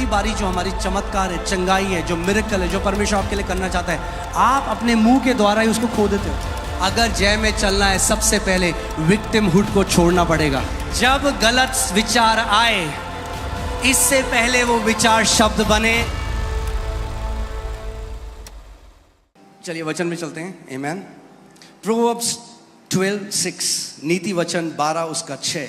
पहली बारी जो हमारी चमत्कार है, चंगाई है, जो मिरेकल है, जो परमेश्वर आपके लिए करना चाहता है, आप अपने मुंह के द्वारा ही उसको खो देते हो। अगर जय में चलना है, सबसे पहले विक्टिमहुड को छोड़ना पड़ेगा। जब गलत विचार आए, इससे पहले वो विचार शब्द बने। चलिए वचन में चलते हैं। आमेन। प्रोवर्ब्स 12:6, नीति वचन 12 उसका 6।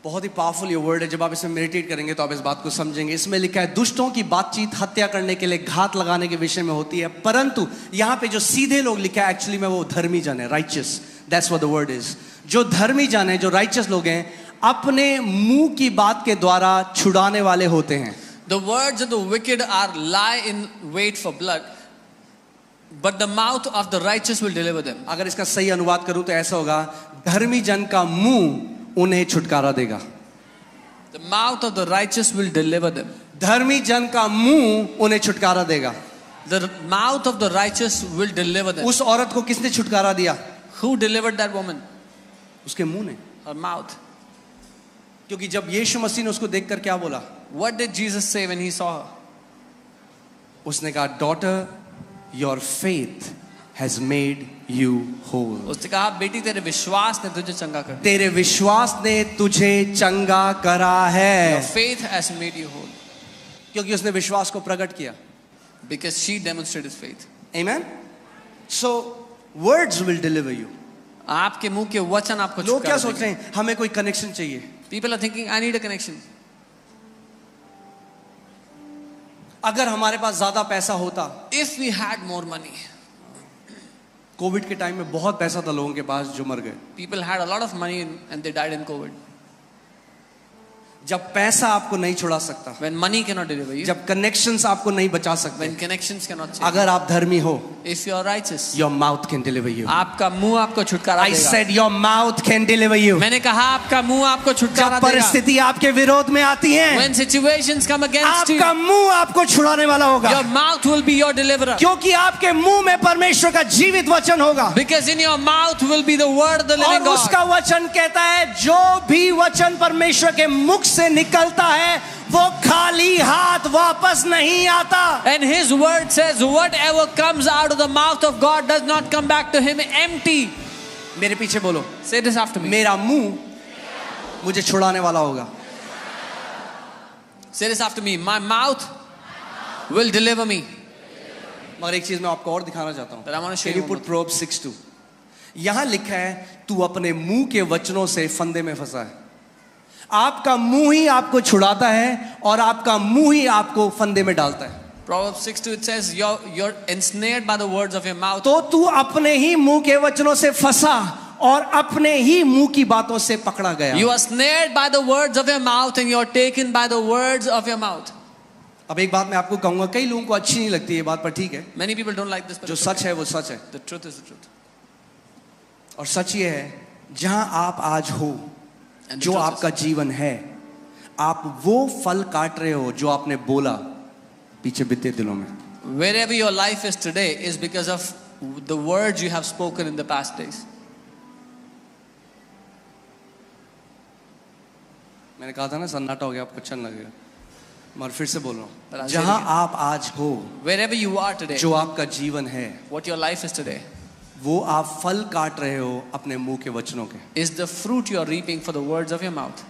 बहुत ही पावरफुल ये वर्ड है। जब आप इसमें मेडिटेट करेंगे तो आप इस बात को समझेंगे। इसमें लिखा है, दुष्टों की बातचीत हत्या करने के लिए, घात लगाने के विषय में होती है, परंतु यहाँ पे जो सीधे लोग लिखा है एक्चुअली में वो धर्मी जन है, righteous. That's what the word is. जो धर्मी जन है, जो राइचियस लोग हैं, अपने मुंह की बात के द्वारा छुड़ाने वाले होते हैं। The words of the wicked are lie in wait for blood, but the mouth of the righteous will deliver them. अगर इसका सही अनुवाद करूं तो ऐसा होगा, धर्मी जन का मुंह उन्हें छुटकारा देगा। The mouth of the righteous will deliver them. धर्मी जन का मुंह उन्हें छुटकारा देगा। The mouth of the righteous will deliver them. उस औरत को किसने छुटकारा दिया? Who delivered that woman? उसके मुंह ने। Her mouth. क्योंकि जब यीशु मसीह ने उसको देखकर क्या बोला? What did Jesus say when he saw her? उसने कहा, daughter, your faith has made you whole. उसने कहा, बेटी तेरे विश्वास ने तुझे चंगा कर दिया। तेरे विश्वास ने तुझे चंगा करा है। Your faith has made you whole. क्योंकि उसने विश्वास को प्रकट किया। Because she demonstrated faith. Amen. So words will deliver you. आपके मुंह के वचन आपको लोग क्या छुटकारा सोच रहे हैं? हमें कोई कनेक्शन चाहिए। People are thinking, I need a connection. अगर हमारे पास ज्यादा पैसा होता। If we had more money. Covid के टाइम में बहुत पैसा था लोगों के पास जो मर गए। People had a lot of money and they died in COVID. जब पैसा आपको नहीं छुड़ा सकता, When money cannot deliver you, जब कनेक्शंस आपको नहीं बचा सकते, when connections cannot change, अगर आप धर्मी हो, if you are righteous, your mouth can deliver you. आपका मुंह आपको छुटकारा I देगा। said your mouth can deliver you. मैंने कहा आपका मुंह आपको छुटकारा जब देगा। परिस्थिति आपके विरोध में आती है, When situations come against you, आपका मुंह आपको छुड़ाने वाला होगा। your mouth will be your deliverer. क्योंकि आपके मुंह में परमेश्वर का जीवित वचन होगा। Because in your mouth will be the word of the living और God. उसका वचन कहता है, जो भी वचन परमेश्वर के मुख से निकलता है वो खाली हाथ वापस नहीं आता। And his word says, whatever comes out of the mouth of God does not come back to him empty. मेरे पीछे बोलो, Say this after me. मेरा मुंह मुझे छुड़ाने वाला होगा। Say this after me. My mouth will deliver me. मगर एक चीज मैं आपको और दिखाना चाहता हूँ। But I want to show Can you you put Proverbs 6:2? यहाँ लिखा है, तू अपने मुंह के वचनों से फंदे में फंसा है। आपका मुंह ही आपको छुड़ाता है और आपका मुंह ही आपको फंदे में डालता है। Proverbs 6:2, it says, you're ensnared by the words of your mouth. तो तू अपने ही मुंह के वचनों से फंसा और अपने ही मुंह की बातों से पकड़ा गया। You are snared by the words of your mouth and you're taken by the words of your mouth. अब एक बात मैं आपको कहूंगा, कई लोगों को अच्छी नहीं लगती ये बात, पर ठीक है। Many people don't like this, but जो it's सच okay. है वो सच है। The truth is the truth. और सच ये है, जहां आप आज हो, And the जो truth आपका जीवन है, आप वो फल काट रहे हो जो आपने बोला पीछे बीते दिनों में। Wherever your life is today is because of the words you have spoken in the past days. मैंने कहा था ना सन्नाटा हो गया, आपको अच्छा लगेगा, मगर फिर से बोल रहा But हूं, I'll जहां say it again. आप आज हो, Wherever you are today, जो आपका जीवन है, what your life is today, वो आप फल काट रहे हो अपने मुंह के वचनों के। is the fruit you are reaping for the words of your mouth.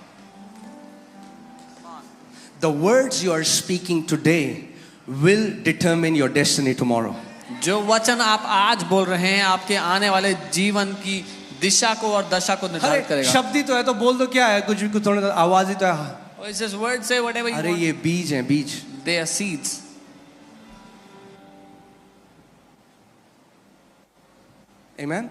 The words you are speaking today will determine your destiny tomorrow. जो वचन आप आज बोल रहे हैं आपके आने वाले जीवन की दिशा को और दशा को निर्धारित अरे करेगा। शब्द ही तो है, तो बोल दो, क्या है, कुछ भी, कुछ थोड़ा आवाज ही तो है। Oh, it says words, say whatever you अरे want. ये बीज हैं, बीज। They are seeds. Amen?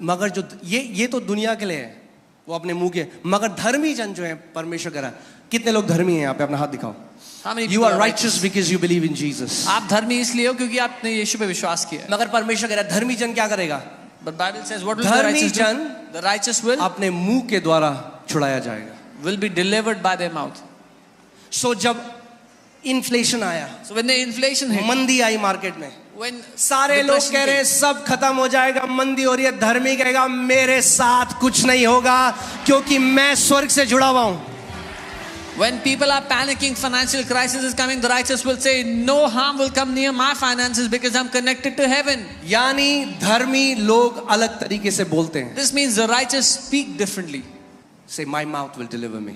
मगर जो ये तो दुनिया के लिए है, वो अपने मुंह के, मगर धर्मी जन जो है परमेश्वर करा। कितने लोग धर्मी हैं यहाँ पे? अपना हाथ दिखाओ। How many You people are are righteous because you believe in Jesus. आप धर्मी इसलिए हो क्योंकि आपने यीशु पे विश्वास किया है। मगर परमेश्वर कह रहा है, धर्मी जन क्या करेगा? But Bible says what will the धर्मी righteous do? जन The righteous will अपने मुंह के द्वारा छुड़ाया जाएगा। be delivered by their mouth. सो जब इन्फ्लेशन आया, So when the inflation hit, मंदी आई मार्केट में, when सारे लोग depression कह रहे हैं came, सब खत्म हो जाएगा, मंदी हो रही है, धर्मी कहेगा मेरे साथ कुछ नहीं होगा क्योंकि मैं स्वर्ग से जुड़ा हुआ हूं। When people are panicking, financial crisis is coming, the righteous will say, no harm will come near my finances because I'm connected to heaven. यानी धर्मी लोग अलग तरीके से बोलते हैं. This means the righteous speak differently. Say, my mouth will deliver me.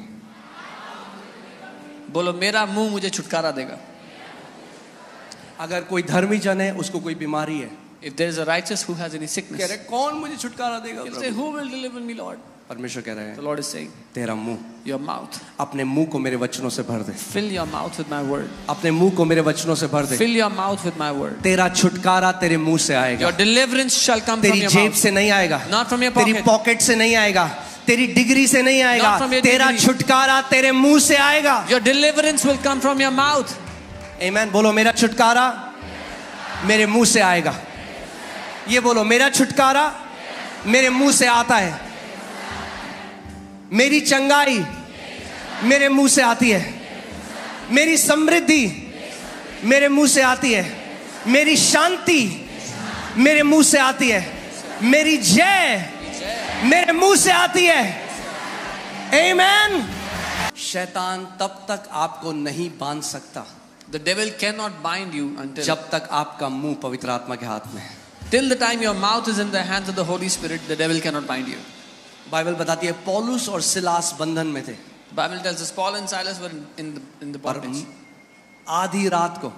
बोलो मेरा मुंह मुझे छुटकारा देगा. अगर कोई धर्मी जन है, उसको कोई बीमारी है, If there is a righteous who has any कह sickness, रहे कौन मुझे छुटकारा देगा he'll say, Prabhu? who will deliver me, Lord? परमेश्वर कह रहे The हैं, Lord is saying, तेरा मुंह, your mouth. अपने मुंह को मेरे वचनों से भर दे. Fill your mouth with my word. अपने मुंह को मेरे वचनों से भर दे. Fill your mouth with my word. तेरा छुटकारा तेरे मुंह से आएगा. Your deliverance shall come from तेरी your जेब mouth. से नहीं आएगा, Not from your तेरी pocket. पॉकेट से नहीं आएगा, तेरी डिग्री से नहीं आएगा. Not from your तेरा degree. छुटकारा तेरे मुंह से आएगा. Your deliverance will come from your mouth. आमीन. बोलो मेरा छुटकारा मेरे मुंह से आएगा. ये बोलो मेरा छुटकारा मेरे मुंह से आता है. मेरी चंगाई मेरे मुंह से आती है. मेरी समृद्धि मेरे मुंह से आती है. मेरी शांति मेरे मुंह से आती है. मेरी जय मेरे मुंह से आती है. आमीन. शैतान तब तक आपको नहीं बांध सकता The devil cannot bind you until जब तक आपका मुंह पवित्र आत्मा के हाथ में है. till the time your mouth is in the hands of the Holy Spirit. The devil cannot bind you. Bible बताती है पौलुस और सिलास बंधन में थे. The Bible tells us Paul and Silas were in the और bondage. आधी रात को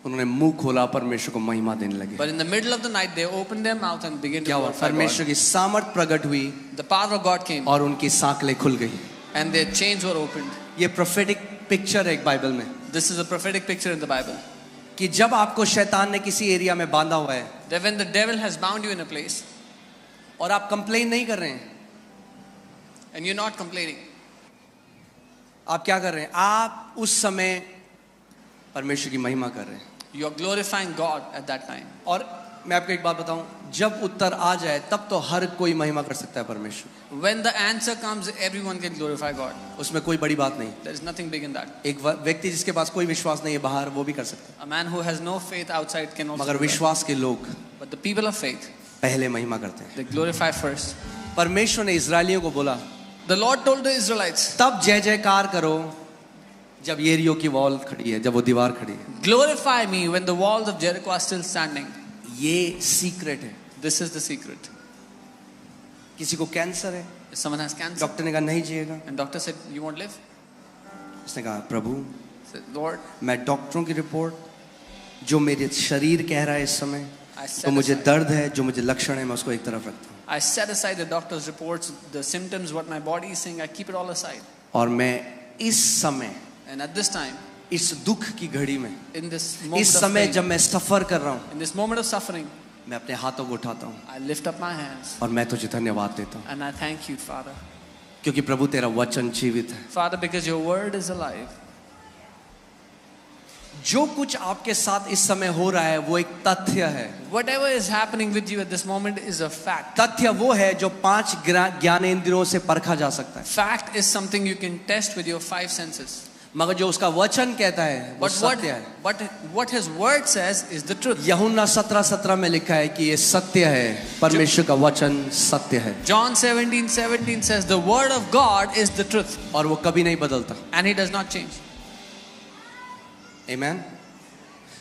उन्होंने मुंह खोला, परमेश्वर को महिमा देने लगे. But in the middle of the night, they opened their mouth and began to क्या हुआ? glorify परमेश्वर God. की सामर्थ प्रकट हुई The power of God came और उनकी सांकलें खुल गई. and their chains were opened. ये प्रोफेटिक पिक्चर है एक बाइबल में This is a prophetic picture in the Bible. कि जब आपको शैतान ने किसी एरिया में बांधा हुआ है That when the devil has bound you in a place और आप कंप्लेन नहीं कर रहे हैं, and you're not complaining, आप क्या कर रहे हैं? आप उस समय परमेश्वर की महिमा कर रहे हैं. you're glorifying God at that time. और मैं आपको एक बात बताऊं, जब उत्तर आ जाए तब तो हर कोई महिमा कर सकता है परमेश्वर. When the answer comes, everyone can glorify God. उसमें कोई बड़ी बात नहीं. There is nothing big in that. एक व्यक्ति जिसके पास कोई विश्वास नहीं है बाहर, वो भी कर सकता है. A man who has no faith outside can also मगर do that. विश्वास के लोग But the people of faith, पहले महिमा करते हैं. they glorify first. परमेश्वर ने इजरायलियों को बोला, The Lord told the Israelites, तब जय जयकार करो जब येरियो की वॉल खड़ी है, जब वो दीवार खड़ी है. glorify me when the walls of Jericho are still standing. ये सीक्रेट है. This is the secret. किसी को कैंसर है, If someone has cancer doctor ने कहा नहीं जिएगा. and doctor said you won't live, उसने कहा प्रभु said, Lord, मैं डॉक्टरों की रिपोर्ट जो मेरे शरीर कह रहा है इस समय, I तो set मुझे aside, दर्द है, जो मुझे लक्षण है, मैं उसको एक तरफ रखता हूँ. I set aside the doctor's reports, the symptoms, what my body is saying, I keep it all aside. और मैं इस समय, And at this time, इस दुख की घड़ी में, in this moment इस of समय pain, जब मैं सफर कर रहा हूँ, in this moment of suffering, मैं अपने हाथों को उठाता हूँ I lift up my hands और मैं तुझे धन्यवाद देता हूँ, and I thank you, Father. क्योंकि प्रभु तेरा वचन जीवित है. Father, because your word is alive. जो कुछ आपके साथ इस समय हो रहा है वो एक तथ्य है. Whatever is happening with you at this moment is a fact. तथ्य वो है जो 5 ज्ञानेंद्रियों से परखा जा सकता है. Fact is something you can test with your 5 senses. मगर जो उसका वचन कहता है वो सत्य है. But what his word says is the truth. यूहन्ना 17:17 में लिखा है कि ये सत्य है, परमेश्वर का वचन सत्य है. John 17:17 says the word of God is the truth. और वो कभी नहीं बदलता. And he does not change. आमीन.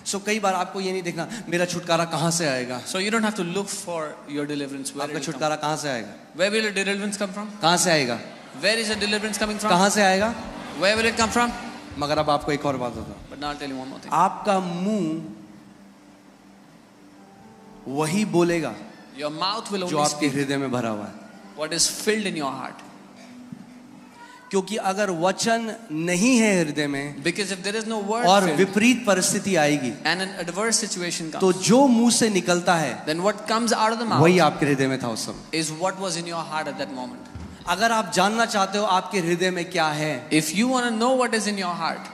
सो कई बार आपको ये नहीं देखना मेरा छुटकारा कहाँ से आएगा. So you don't have to look for your deliverance. Where आपका will it come? छुटकारा कहाँ से आएगा? Where will your deliverance come from? कहाँ से आएगा? Where is your deliverance coming from? कहाँ से आएगा? Where will it come from? मगर अब आपको एक और बात बताऊं. But now I'll tell you one more thing. आपका मुंह वही बोलेगा Your mouth will जो only आपके speak हृदय में भरा हुआ है. what is filled in your heart. क्योंकि अगर वचन नहीं है हृदय में Because if there is no word और filled विपरीत परिस्थिति आएगी and an adverse situation comes, तो जो मुंह से निकलता है then what comes out of the वही mouth आपके हृदय में था उस समय. is what was in your heart at that moment. अगर आप जानना चाहते हो आपके हृदय में क्या है, If you want to know what is in your heart,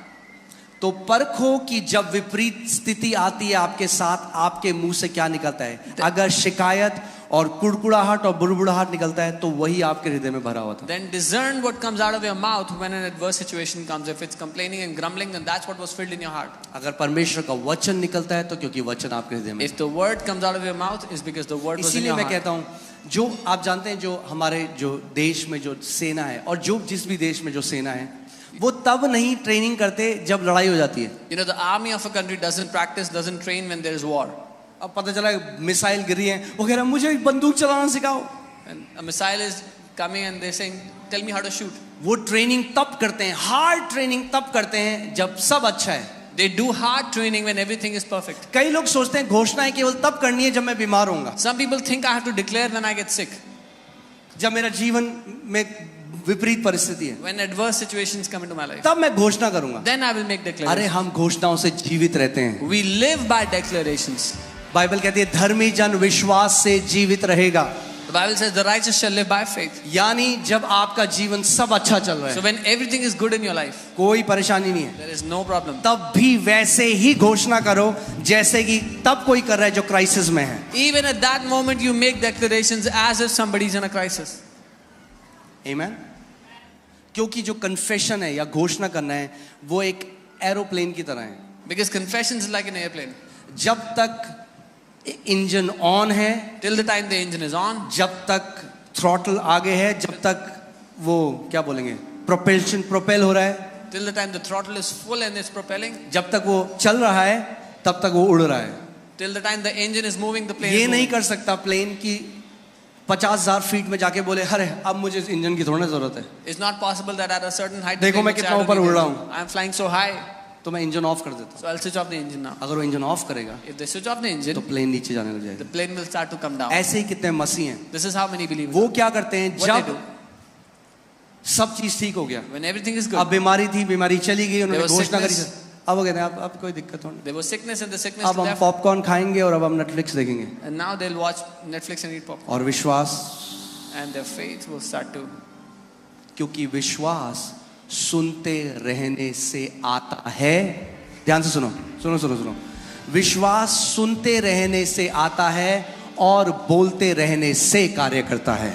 तो परखो कि जब विपरीत स्थिति आती है आपके साथ आपके मुंह से क्या निकलता है. अगर शिकायत और कुड़कुड़ाहट और बुड़बुड़ाहट निकलता है तो वही आपके हृदय में भरा हुआ था. then discern what comes out of your mouth when an adverse situation comes. If it's complaining and grumbling, then that's what was filled in your heart. अगर परमेश्वर का वचन निकलता है तो क्योंकि वचन आपके हृदय में. If the word comes out of your mouth, is because the word was in इसीलिए your मैं heart. कहता हूँ जो आप जानते हैं जो हमारे जो देश में जो सेना है और जो जिस भी देश में जो सेना है वो तब नहीं ट्रेनिंग करते जब लड़ाई हो जाती है. You know, the army of a country doesn't practice, doesn't train when there is war. अब पता चला मिसाइल गिरी है, वो कह रहा है मुझे बंदूक चलाना सिखाओ. And a missile is coming and they're saying, tell me how to shoot. वो ट्रेनिंग तब करते हैं, हार्ड ट्रेनिंग तब करते हैं जब सब अच्छा है. They do hard training when everything is perfect. कई लोग सोचते हैं घोषणाएं केवल तब करनी है जब मैं बीमार होऊंगा, Some people think I have to declare when I get sick, जब मेरा जीवन में विपरीत परिस्थिति है, when adverse situations come into my life. तब मैं घोषणा करूंगा. Then I will make अरे declarations. हम घोषणाओं से जीवित रहते हैं. We live by declarations. Bible कहती है धर्मी जन विश्वास से जीवित रहेगा. The Bible says the righteous shall live by faith. यानी जब आपका जीवन सब अच्छा चल रहा So है, when everything is good in your life, कोई परेशानी नहीं है, there is no problem. तब भी वैसे ही घोषणा करो जैसे कि तब कोई कर रहा है जो क्राइसिस में है. Even at that moment you make declarations as if somebody is in a crisis. Amen? क्योंकि जो कन्फेशन है या घोषणा करना है वो एक एरोप्लेन की तरह है. Because confession is like an airplane. जब तक इंजन ऑन है, Till the time the engine is on, जब तक थ्रॉटल आगे है, जब तक वो क्या बोलेंगे प्रोपेल हो रहा है, till the time the throttle is full and it's propelling, जब तक वो चल रहा है तब तक वो उड़ रहा है. till the time the engine is moving, the plane ये is नहीं moving. कर सकता प्लेन की 50,000 फीट में जाके बोले अरे अब मुझे इस इंजन की थोड़ा जरूरत है, It's not possible that at a certain height, देखो the plane मैं would कितना say, "I don't ऊपर need उड़ रहा engine. हूँ." I am flying so high, तो मैं इंजन ऑफ कर देता हूँ. so I'll switch off the engine now. अगर वो इंजन ऑफ करेगा If they switch off the तो engine, प्लेन नीचे जाने लग the जाएगा. plane will start to come down. ऐसे ही कितने मसीह हैं, This is how many believers वो are. क्या करते हैं What they जब do, सब चीज ठीक हो गया, when everything is अब good, बीमारी थी, बीमारी चली गई, उन्होंने There was घोषणा करी, sickness. अब वो कहते हैं अब कोई दिक्कत हो नहीं, there was sickness and the sickness अब हम left, पॉपकॉर्न खाएंगे और अब हम नेटफ्लिक्स देखेंगे. and now they'll watch Netflix and eat popcorn, और विश्वास, and their faith will start to. क्योंकि विश्वास सुनते रहने से आता है. ध्यान से सुनो सुनो सुनो सुनो. विश्वास सुनते रहने से आता है और बोलते रहने से कार्य करता है.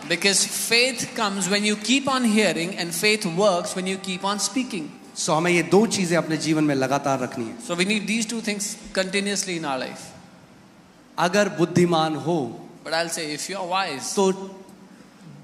Because faith comes when you keep on hearing, and faith works when you keep on speaking. सो हमें ये दो चीजें अपने जीवन में लगातार रखनी है. So we need these two things continuously in our life. अगर बुद्धिमान हो But I'll say, if you're wise, तो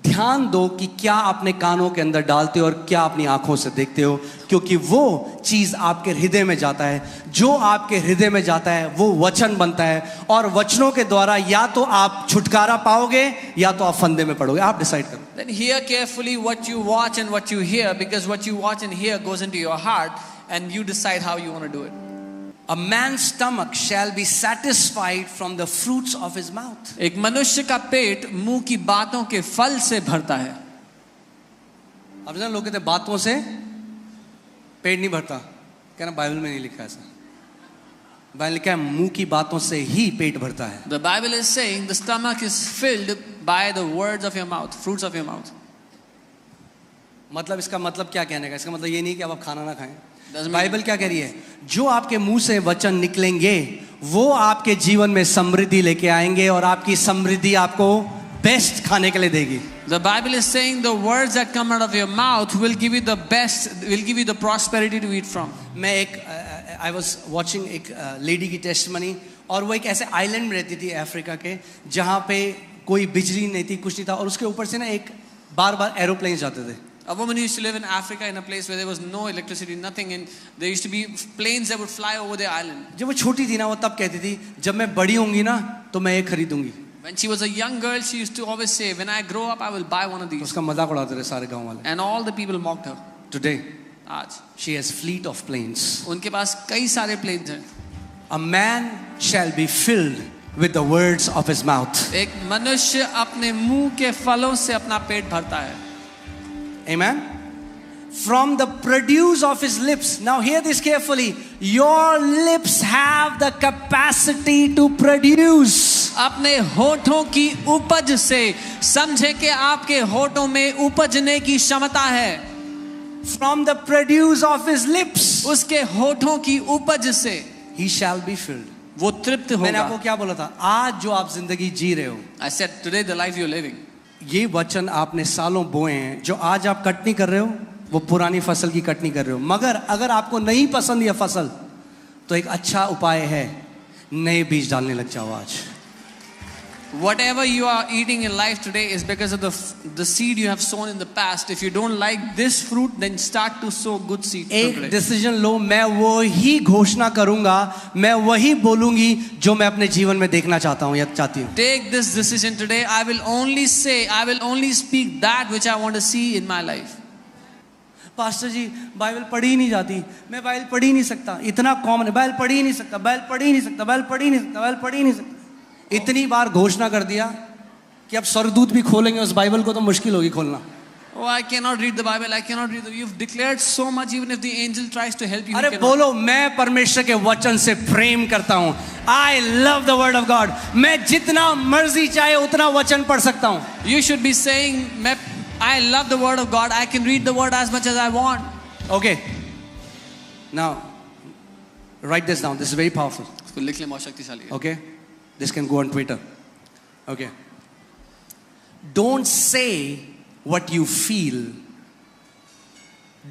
ध्यान दो कि क्या अपने कानों के अंदर डालते हो और क्या अपनी आंखों से देखते हो, क्योंकि वो चीज आपके हृदय में जाता है. जो आपके हृदय में जाता है वो वचन बनता है, और वचनों के द्वारा या तो आप छुटकारा पाओगे या तो आप फंदे में पड़ोगे. आप डिसाइड करो. then hear carefully what you watch and what you hear, because what you watch and hear goes into your heart, and you decide how you want to do it. A man's stomach shall be satisfied from the fruits of his mouth. एक मनुष्य का पेट मुंह की बातों के फल से भरता है. अब ना लोग कहते हैं बातों से पेट नहीं भरता, कहना बाइबल में नहीं लिखा ऐसा. बाइबल लिखा है मुंह की बातों से ही पेट भरता है. The Bible is saying the stomach is filled by the words of your mouth, fruits of your mouth. मतलब इसका मतलब क्या कहने का, इसका मतलब ये नहीं कि अब आप खाना ना खाएं. Doesn't mean- बाइबल क्या कह रही है, जो आपके मुंह से वचन निकलेंगे वो आपके जीवन में समृद्धि लेके आएंगे, और आपकी समृद्धि आपको बेस्ट खाने के लिए देगी. The Bible is saying the words that come out of your mouth will give you the best, will give you the prosperity to eat from. मैं एक आई वॉज वॉचिंग एक लेडी की टेस्टमनी, और वो एक ऐसे आइलैंड में रहती थी अफ्रीका के, जहाँ पे कोई बिजली नहीं थी, कुछ नहीं था, और उसके ऊपर से ना एक बार बार एरोप्लेन जाते थे. A woman used to live in Africa in a place where there was no electricity, nothing, and there used to be planes that would fly over the island. जब वो छोटी थी ना, वो तब कहती थी जब मैं बड़ी होंगी ना तो मैं ये खरीदूंगी. When she was a young girl, she used to always say, when I grow up, I will buy one of these. उसका मजाक उड़ाते थे सारे गांव वाले. And all the people mocked her. Today आज she has fleet of planes. उनके पास कई सारे planes हैं. A man shall be filled with the words of his mouth. एक मनुष्य अपने मुंह के फलों से अपना पेट भरता है. Amen. From the produce of his lips. Now hear this carefully. Your lips have the capacity to produce. अपने होठों की उपज से, समझे कि आपके होठों में उपजने की क्षमता है. From the produce of his lips उसके होठों की उपज से he shall be filled. वो तृप्त मैंने आपको होगा. क्या बोला था, आज जो आप जिंदगी जी रहे हो, I said today the life you're living. ये वचन आपने सालों बोए हैं. जो आज आप कटनी कर रहे हो वो पुरानी फसल की कटनी कर रहे हो. मगर अगर आपको नहीं पसंद यह फसल, तो एक अच्छा उपाय है, नए बीज डालने लग जाओ आज. Whatever you are eating in life today is because of the seed you have sown in the past. If you don't like this fruit, then start to sow good seed from एक today. Decision लो, मैं वो ही घोषणा करूंगा, मैं वही बोलूंगी जो मैं अपने जीवन में देखना चाहता हूं या चाहती हूं. Take this decision today. I will only speak that which I want to see in my life. Pastor ji Bible पढ़ी ही नहीं जाती, मैं बाइबल पढ़ ही नहीं सकता, इतना कॉमन है, बाइबल पढ़ ही नहीं सकता, बाइबल पढ़ ही नहीं सकता, बाइबल पढ़ ही नहीं सकता, बाइबल पढ़ ही नहीं सकता. इतनी बार घोषणा कर दिया कि अब स्वर्गदूत भी खोलेंगे उस बाइबल को तो मुश्किल होगी खोलना. Oh, I cannot read the Bible. I cannot read. You've declared so much. Even if the angel tries to help you, अरे बोलो, मैं परमेश्वर के वचन से प्रेम करता हूँ. I love the word of God. मैं जितना मर्जी चाहे उतना वचन पढ़ सकता हूँ. You should be saying, I love the word of God. I can read the word as much as I want. Okay. Now, write this down. This is very powerful. इसको लिख ले, बहुत शक्तिशाली है. Okay. This can go on Twitter. Okay. Don't say what you feel.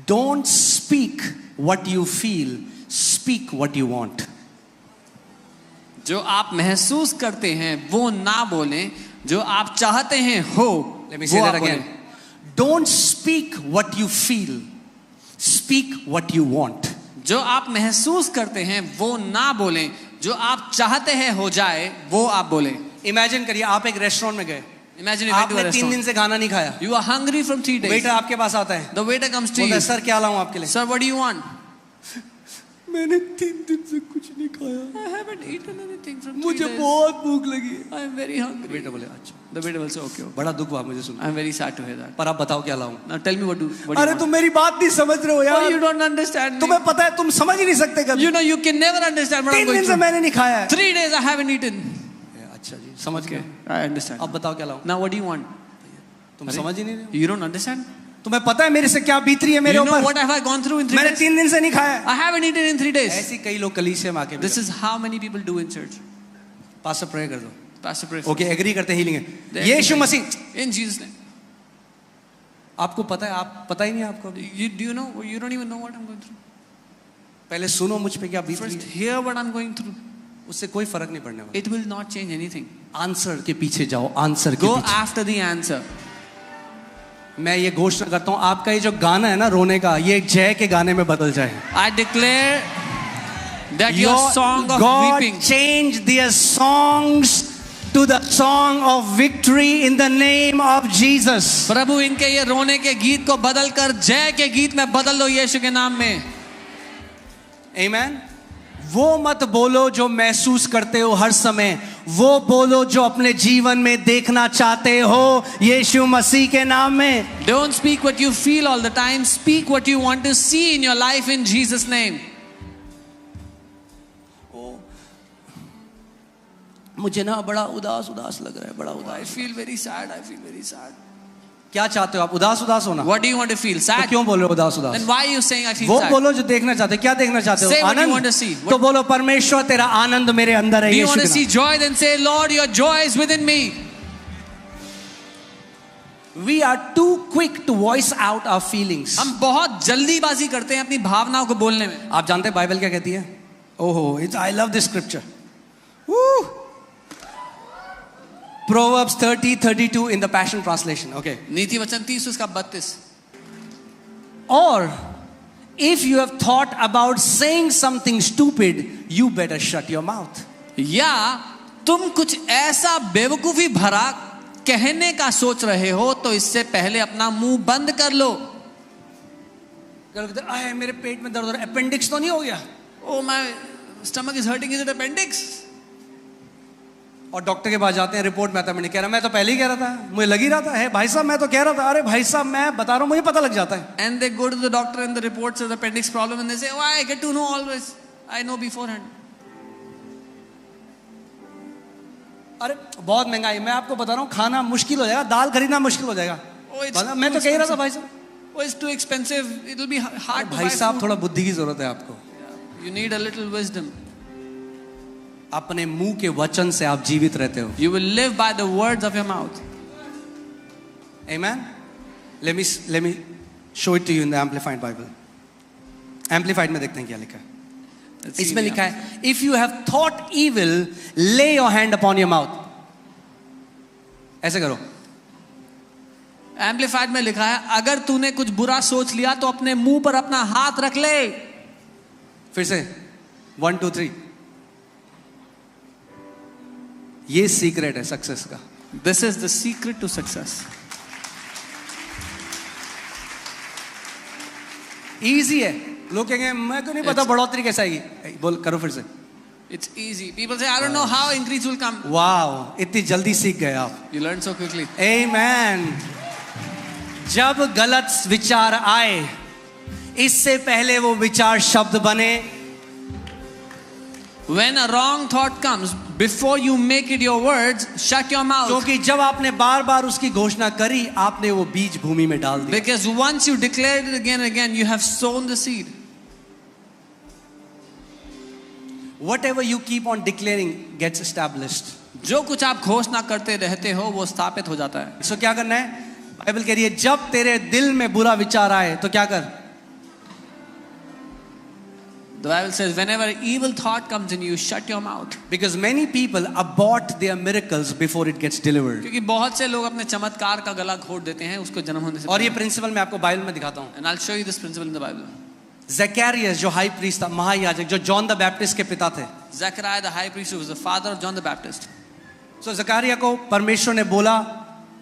Don't speak what you feel. Speak what you want. जो आप महसूस करते हैं वो ना बोलें, जो आप चाहते हैं हो. Let me say that again. Don't speak what you feel. Speak what you want. जो आप महसूस करते हैं वो ना बोलें, जो आप चाहते हैं हो जाए वो आप बोलें. Imagine करिए, आप एक रेस्टोरेंट में गए. Imagine you went to a आपने 3 दिन restaurant. से खाना नहीं खाया. You are hungry from 3 days. Waiter आपके पास आता है, The waiter comes to बोलता है you. सर क्या लाऊं आपके लिए. Sir, what do you want? मैंने 3 दिन से कुछ नहीं खाया, I haven't eaten anything from 3 मुझे days. बहुत भूख लगी है. I am very hungry. Waiter बोले अच्छा. The waiter will say, okay. बड़ा दुख हुआ मुझे सुन. I am very sad to hear that. पर आप बताओ क्या लाऊं. Now tell me what do you अरे want? तुम मेरी बात नहीं समझ रहे हो Oh, यार. you don't understand me. तुम्हें पता है तुम समझ ही नहीं सकते कभी. You know you can never understand what I'm 3 going दिन से through. मैंने नहीं खाया है. 3 days I haven't eaten. अच्छा जी, समझ गए. I understand. अब बताओ क्या लाऊं. Now what do you want? तुम समझ ही नहीं रहे हो. You don't understand? तुम्हें पता है मेरे से क्या बीत रही है मेरे You know ऊपर. what have I gone through in 3 मैंने days? 3 दिन से नहीं खाया है. I haven't eaten in 3 days. ऐसी कई लोग कलीसिया में आके This is how many people do in church. Pastor pray कर दो. Pastor pray. ओके, एग्री करते हैं हीलिंग है. They Yeshu agree. Masih. In Jesus' name. आपको पता है, आप पता ही नहीं है आपको. Do you know? You don't even know what I'm going through. पहले सुनो मुझ पे क्या बीत रही First, है. hear what I'm going through. उससे कोई फर्क नहीं पड़ने वाला. It will not change anything. Answer के पीछे जाओ, आंसर के Go पीछे. after the answer. मैं ये घोषणा करता हूँ, आपका ये जो गाना है ना रोने का, ये जय के गाने में बदल जाए. I declare that your song of God weeping, change their songs to the song of victory in the name of Jesus. प्रभु इनके ये रोने के गीत को बदल कर जय के गीत में बदल दो यीशु के नाम में. Amen. वो मत बोलो जो महसूस करते हो हर समय, वो बोलो जो अपने जीवन में देखना चाहते हो यीशु मसीह के नाम में. Don't speak what you feel all the time. Speak what you want to see in your life in Jesus' name. मुझे ना बड़ा उदास उदास लग रहा है, बड़ा I उदास. feel very sad. I feel very sad. क्या चाहते हो आप, उदास उदास होना? What do you want to feel? तो Sad? क्यों बोल रहे हो उदास उदास? Then why are you saying I feel वो sad? बोलो जो देखना चाहते हो. क्या देखना चाहते हो? Say what you Anand. want to see. तो बोलो परमेश्वर तेरा आनंद मेरे अंदर है Do you यीशु want के to see नाम. joy? Then say, Lord, your joy is within me. We are too quick to voice out our feelings. हम बहुत जल्दीबाजी करते हैं अपनी भावनाओं को बोलने में. आप जानते हैं बाइबल क्या कहती है? ओहो, I love this scripture. Woo! Proverbs 30:32 in the Passion Translation. Okay. नीति वचन 30 उसका 32. Or if you have thought about saying something stupid, you better shut your mouth. या तुम कुछ ऐसा बेवकूफी भरा कहने का सोच रहे हो तो इससे पहले अपना मुंह बंद कर लो. आए मेरे पेट में दर्द हो रहा है, अपेंडिक्स तो नहीं हो गया? Oh, my stomach is hurting. Is it appendix? और डॉक्टर के पास जाते हैं, रिपोर्ट में आता है, मैंने कह रहा, मैं तो पहले ही कह रहा था, मुझे लग ही रहा था. है भाई साहब, मैं तो कह रहा था. अरे भाई साहब, मैं बता रहा हूँ, मुझे पता लग जाता है. And they go to the doctor and the report says appendix problem and they say, oh, I get to know always. I know beforehand. अरे बहुत महंगाई, मैं आपको बता रहा हूँ, खाना मुश्किल हो जाएगा, दाल खरीदना मुश्किल हो जाएगा. Oh, it's मैं तो कह ही रहा था भाई साहब. Oh, it's too expensive. It'll be hard to buy भाई साहब, food. थोड़ा बुद्धि की जरूरत है आपको. You need a little wisdom. अपने मुंह के वचन से आप जीवित रहते हो. You will live by the words of your mouth. Amen. Let me show it to you in the Amplified Bible. Amplified में देखते हैं क्या लिखा है. Let's see इसमें the लिखा है, if you have thought evil, lay your hand upon your mouth. ऐसे करो, एम्पलीफाइड में लिखा है, अगर तूने कुछ बुरा सोच लिया तो अपने मुंह पर अपना हाथ रख ले। फिर से 1 2 3। ये सीक्रेट है सक्सेस का। This is the secret to success. Easy है। लोग कहेंगे मैं को नहीं पता बढ़ोतरी कैसे आएगी। बोल करो फिर से। It's easy. People say, I don't know how increase will come. Wow, इतनी जल्दी सीख गए आप। You learn so quickly. Amen. जब गलत विचार आए, इससे पहले वो विचार शब्द बने। When a wrong thought comes, before you make it your words, shut your mouth. क्योंकि जब आपने बार बार उसकी घोषणा करी, आपने वो बीज भूमि में डाल दिया। Because once you declare it again and again, you have sown the seed. Whatever you keep on declaring gets established. जो कुछ आप घोषणा करते रहते हो वो स्थापित हो जाता है। सो क्या करना है? बाइबल कह रही है जब तेरे दिल में बुरा विचार आए तो क्या कर? The Bible says, whenever evil thought comes in you, shut your mouth. Because many people abort their miracles before it gets delivered. क्योंकि बहुत से लोग अपने चमत्कार का गला घोट देते हैं उसको जन्म होने से और ये प्रिंसिपल मैं आपको बाइबल में दिखाता हूँ। And I'll show you this principle in the Bible. Zakaria जो हाई प्रीस्ट था, महायाजक, जो जॉन द बैप्टिस्ट के पिता थे। Zechariah the high priest who was the father of John the Baptist. सो ज़करिया को परमेश्वर ने बोला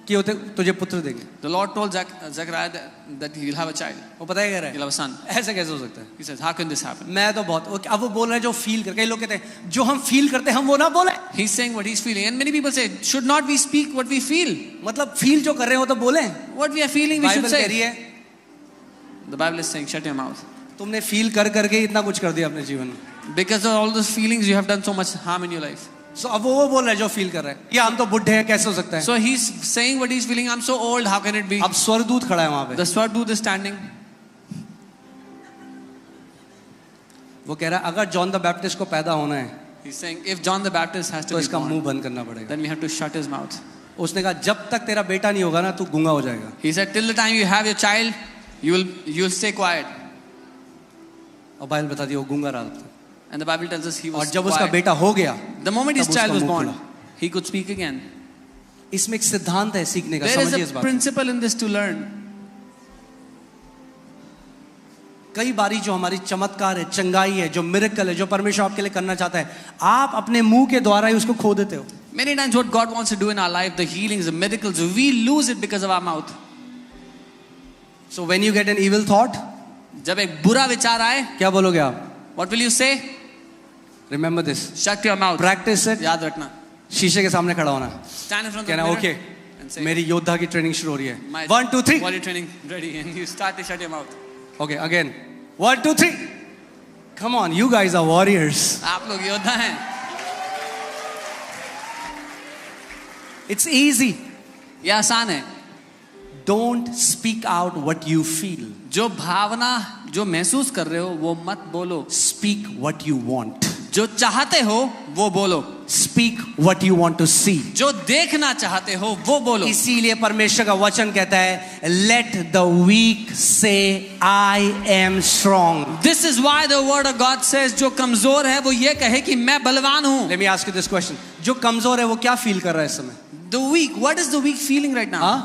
कि तुझे पुत्र देंगे। The Lord told Zechariah that he will have a child. वो पता है क्या रहा He'll have a son. है? ऐसे कैसे हो सकता है? He says, how can this happen? मैं तो बहुत, अब वो बोल रहे हैं जो फील कर, कई लोग कहते हैं जो हम फील करते हैं हम वो ना बोले। He's saying what he's feeling, and many people say, should not we speak what we feel? मतलब फील जो कर रहे हो तो बोले। What we are feeling, we should Bible कह रही say. है The Bible is saying, shut your mouth. तुमने फील कर करके इतना कुछ कर दिया अपने जीवन में। Because of all those feelings, you have done so much harm in your life. सो अब वो बोल रहे हैं जो फील कर रहे हैं, या हम तो बुढ़े हैं कैसे हो सकता है? So he's saying what he's feeling. I'm so old. How can it be? अब स्वर्गदूत खड़ा है वहां पे। The Swarduta is standing. वो कह रहा है अगर जॉन द बैप्टिस्ट को पैदा होना है He's saying, if John the Baptist has तो to be इसका मुंह born, बंद करना पड़ेगा। then we have to shut his mouth. उसने कहा जब तक तेरा बेटा नहीं होगा ना तू गूंगा हो जाएगा। He said, till the time you have your child, you'll stay quiet. और बाइबल बताती है वो गूंगा रहा था। And the Bible tells us he और was जब उसका quiet. बेटा हो गया, The moment his तब child उसका was मुंह born, खुला। he could speak again. इसमें एक सिद्धांत है सीखने का, There is समझिए इस a बात को। principle in this to learn. कई बारी जो हमारी चमत्कार है, चंगाई है, जो मिरेकल है, जो परमेश्वर आपके लिए करना चाहता है, आप अपने मुंह के द्वारा ही उसको खो देते हो। Many times what God wants to do in our life, the healings, the miracles, we lose it because of our mouth. So when you get an evil thought, जब एक बुरा विचार आए, क्या बोलोगे आप? what will you say? Remember this. Shut your mouth. Practice it. याद रखना. शीशे के सामने खड़ा होना, Stand in front of the कहना mirror ओके and say, मेरी योद्धा की ट्रेनिंग शुरू हो रही है। my 1 2 3 body training ready, and you start to shut your mouth. Okay again 1 2 3 come on you guys are warriors. आप लोग योद्धा हैं। It's easy. ये आसान है। Don't speak out what you feel, जो भावना जो महसूस कर रहे हो वो मत बोलो। स्पीक व्हाट यू वांट, जो चाहते हो वो बोलो। Speak what you want to see, जो देखना चाहते हो वो बोलो। इसीलिए परमेश्वर का वचन कहता है लेट द वीक से I am strong. This is why the word of God says जो कमजोर है वो ये कहे कि मैं बलवान हूं। Let me ask you this question, जो कमजोर है वो क्या फील कर रहा है इस समय? The weak, what is the weak feeling right now?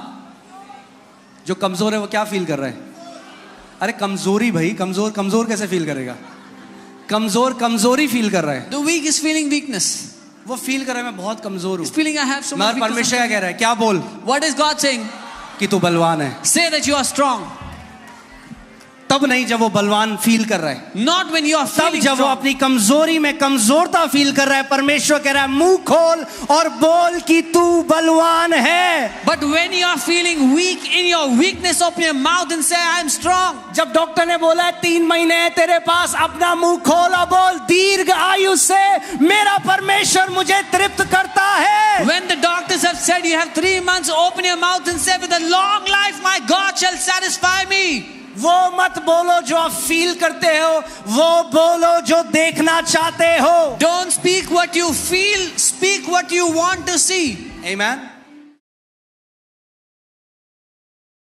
जो कमजोर है वो क्या फील कर रहा है? अरे कमजोरी भाई, कमजोर कमजोर कैसे फील करेगा? कमजोर कमजोरी फील कर रहा है। The weak is feeling weakness. वो फील कर रहा है मैं बहुत कमजोर हूँ। Feeling I have so much. परमेश्वर क्या कह रहा है? क्या बोल? What is God saying? कि तू बलवान है। Say that you are strong. तब नहीं जब वो बलवान फील कर रहा है, नॉट व्हेन यू आर तब फीलिंग जब वो अपनी कमजोरी में कमजोरता फील कर रहा है। परमेश्वर कह रहा है मुंह खोल और बोल कि तू बलवान है। But when you are feeling weak in your weakness, open your mouth and say I am strong. जब डॉक्टर ने बोला है 3 महीने है तेरे पास, अपना मुंह खोल और बोल दीर्घ आयु से मेरा परमेश्वर मुझे तृप्त करता है। When the doctors have said you have 3 months, open your mouth and say with a long life my God shall satisfy me. वो मत बोलो जो आप फील करते हो, वो बोलो जो देखना चाहते हो। Don't speak what you feel, speak what you want to see. Amen.